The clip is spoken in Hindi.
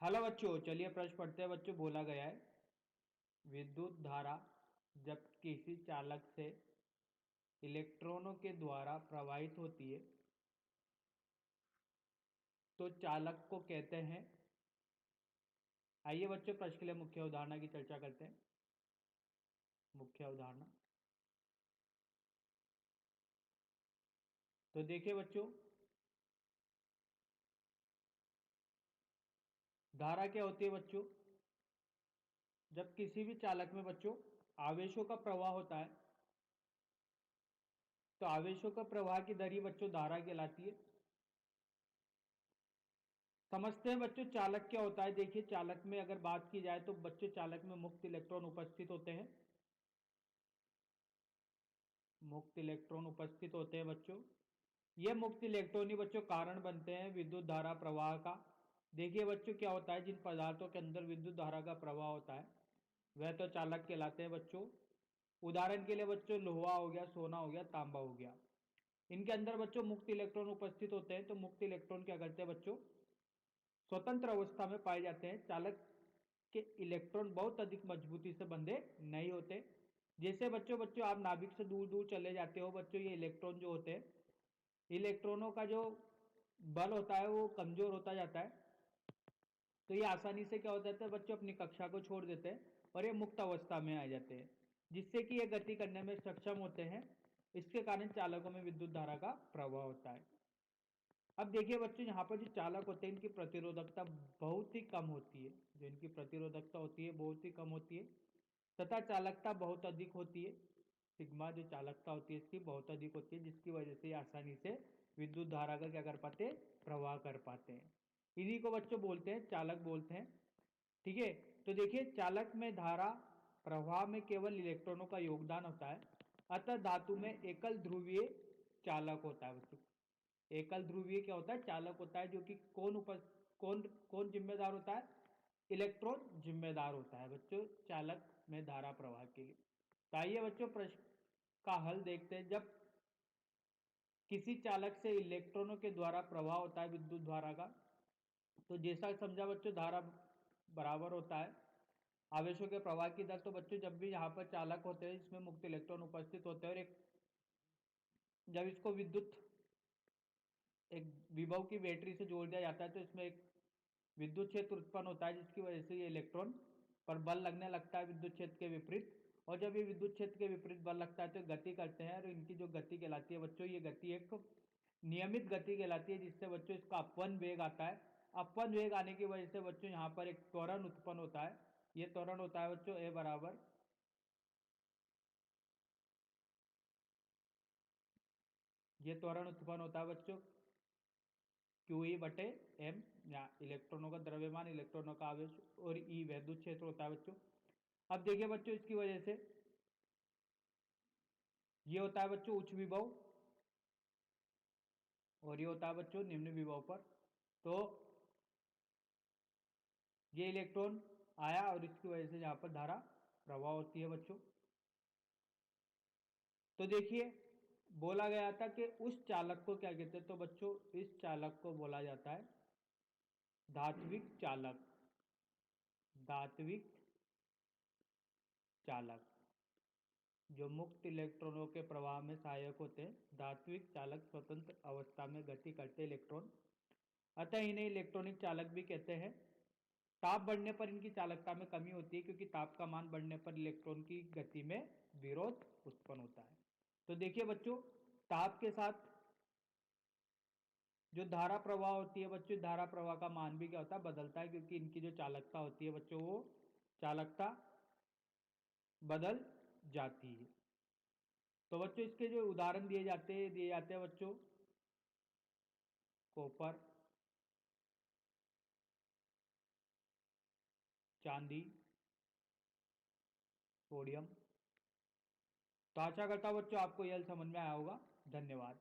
हेलो बच्चों, चलिए प्रश्न पढ़ते हैं। बच्चों, बोला गया है विद्युत धारा जब किसी चालक से इलेक्ट्रॉनों के द्वारा प्रवाहित होती है तो चालक को कहते हैं। आइए बच्चों, प्रश्न के लिए मुख्य उदाहरण की चर्चा करते हैं। मुख्य उदाहरण तो देखिए बच्चों, धारा क्या होती है बच्चों? जब किसी भी चालक में बच्चों आवेशों का प्रवाह होता है तो आवेशों का प्रवाह की दर ही बच्चों धारा कहलाती है। समझते हैं बच्चों चालक क्या होता है। देखिए, चालक में अगर बात की जाए तो बच्चों चालक में मुक्त इलेक्ट्रॉन उपस्थित होते हैं। मुक्त इलेक्ट्रॉन उपस्थित होते हैं बच्चों। ये मुक्त इलेक्ट्रॉन ही बच्चों कारण बनते हैं विद्युत धारा प्रवाह का। देखिए बच्चों, क्या होता है, जिन पदार्थों के अंदर विद्युत धारा का प्रवाह होता है वह तो चालक कहलाते हैं बच्चों। उदाहरण के लिए बच्चों लोहा हो गया, सोना हो गया, तांबा हो गया। इनके अंदर बच्चों मुक्त इलेक्ट्रॉन उपस्थित होते हैं। तो मुक्त इलेक्ट्रॉन क्या करते हैं बच्चों? स्वतंत्र अवस्था में पाए जाते हैं। चालक के इलेक्ट्रॉन बहुत अधिक मजबूती से बंधे नहीं होते। जैसे बच्चों बच्चों आप नाभिक से दूर दूर चले जाते हो बच्चों, ये इलेक्ट्रॉन जो होते हैं, इलेक्ट्रॉनों का जो बल होता है वो कमजोर होता जाता है। तो ये आसानी से क्या हो जाता है बच्चों, अपनी कक्षा को छोड़ देते हैं और ये मुक्त अवस्था में आ जाते हैं, जिससे कि ये गति करने में सक्षम होते हैं। इसके कारण चालकों में विद्युत धारा का प्रवाह होता है। अब देखिए बच्चों, यहाँ पर जो चालक होते हैं इनकी प्रतिरोधकता बहुत ही कम होती है। जो इनकी प्रतिरोधकता होती है बहुत ही कम होती है तथा चालकता बहुत अधिक होती है। सिग्मा जो चालकता होती है इसकी बहुत अधिक होती है, जिसकी वजह से आसानी से विद्युत धारा का क्या कर पाते हैं? प्रवाह कर पाते हैं। इन्हीं को बच्चों बोलते हैं चालक बोलते हैं। ठीक है। तो देखिए, चालक में धारा प्रवाह में केवल इलेक्ट्रॉनों का योगदान होता है। अतः धातु में एकल ध्रुवीय चालक होता है बच्चों। एकल ध्रुवीय क्या होता है? चालक होता है। जो कि कौन कौन जिम्मेदार होता है? इलेक्ट्रॉन जिम्मेदार होता है बच्चों चालक में धारा प्रवाह के लिए। तो आइए बच्चों, प्रश्न का हल देखते हैं। जब किसी चालक से इलेक्ट्रॉनों के द्वारा प्रवाह होता है विद्युत धारा का, तो जैसा समझा बच्चों, धारा बराबर होता है आवेशों के प्रवाह की दर। तो बच्चों जब भी यहाँ पर चालक होते हैं इसमें मुक्त इलेक्ट्रॉन उपस्थित होते हैं और एक जब इसको एक विभव की बैटरी से जोड़ दिया जाता है तो इसमें एक विद्युत क्षेत्र उत्पन्न होता है, जिसकी वजह से ये इलेक्ट्रॉन पर बल लगने लगता है विद्युत क्षेत्र के विपरीत। और जब ये विद्युत क्षेत्र के विपरीत बल लगता है तो गति करते हैं, और इनकी जो गति कहलाती है बच्चों, ये गति एक नियमित गति कहलाती है, जिससे बच्चों इसका अपवन वेग आता है। अपवन वेग आने की वजह से बच्चों यहाँ पर एक त्वरण उत्पन्न होता है। ये त्वरण होता है बच्चों ए बराबर, ये त्वरण उत्पन्न होता है बच्चों क्यू ई बटे एम, या इलेक्ट्रॉनों का द्रव्यमान, इलेक्ट्रॉनों का आवेश, और ई विद्युत क्षेत्र होता है बच्चों। अब देखिए बच्चों, इसकी वजह से ये होता है बच्चों उच्च विभव और ये होता है बच्चों निम्न विभव पर। तो ये इलेक्ट्रॉन आया और इसकी वजह से यहां पर धारा प्रवाह होती है बच्चों। तो देखिए, बोला गया था कि उस चालक को क्या कहते हैं? तो बच्चों इस चालक को बोला जाता है धात्विक चालक। धात्विक चालक जो मुक्त इलेक्ट्रॉनों के प्रवाह में सहायक होते हैं। धात्विक चालक स्वतंत्र अवस्था में गति करते इलेक्ट्रॉन, अतः इन्हें इलेक्ट्रॉनिक चालक भी कहते हैं। ताप बढ़ने पर इनकी चालकता में कमी होती है, क्योंकि ताप का मान बढ़ने पर इलेक्ट्रॉन की गति में विरोध उत्पन्न होता है। तो देखिए बच्चों, ताप के साथ जो धारा प्रवाह होती है बच्चों, धारा प्रवाह का मान भी क्या होता है? बदलता है, क्योंकि इनकी जो चालकता होती है बच्चों वो चालकता बदल जाती है। तो बच्चों इसके जो उदाहरण दिए जाते हैं बच्चों, कॉपर, चांदी, सोडियम। तो आशा करता हूं बच्चों आपको यह समझ में आया होगा। धन्यवाद।